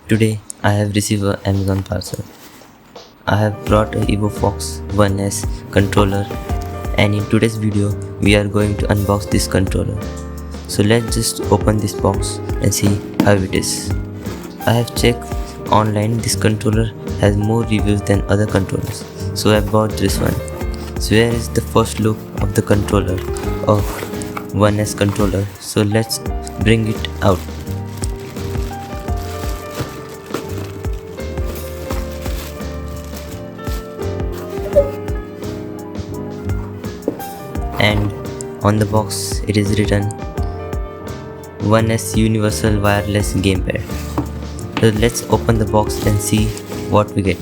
Today I have received an Amazon parcel. I have brought a EvoFox One S controller, and in today's video we are going to unbox this controller. So let's just open this box and see how it is. I have checked online, this controller has more reviews than other controllers, so I bought this one. So here is the first look of the controller of One S controller. So let's bring it out. And on the box it is written One S Universal Wireless Gamepad. So let's open the box and see what we get.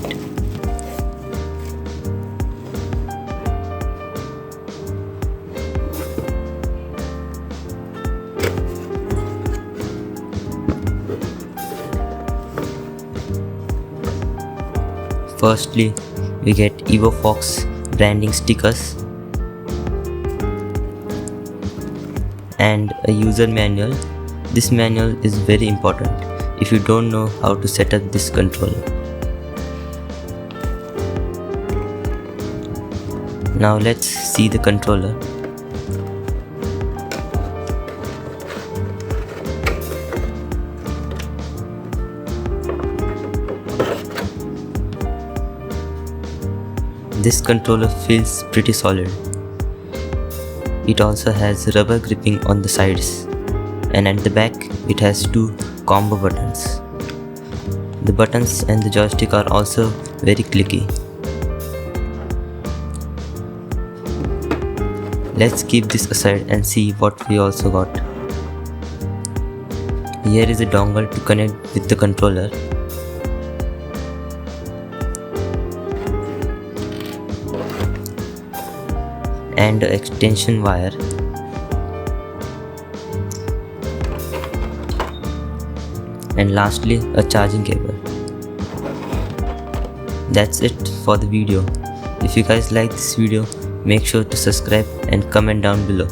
Firstly, we get EvoFox branding stickers and a user manual. This manual is very important if you don't know how to set up this controller. Now let's see the controller. This controller feels pretty solid. It also has rubber gripping on the sides, and at the back it has two combo buttons. The buttons and the joystick are also very clicky. Let's keep this aside and see what we also got. Here is a dongle to connect with the controller. And an extension wire. And lastly, a charging cable. That's it for the video. If you guys like this video, make sure to subscribe and comment down below.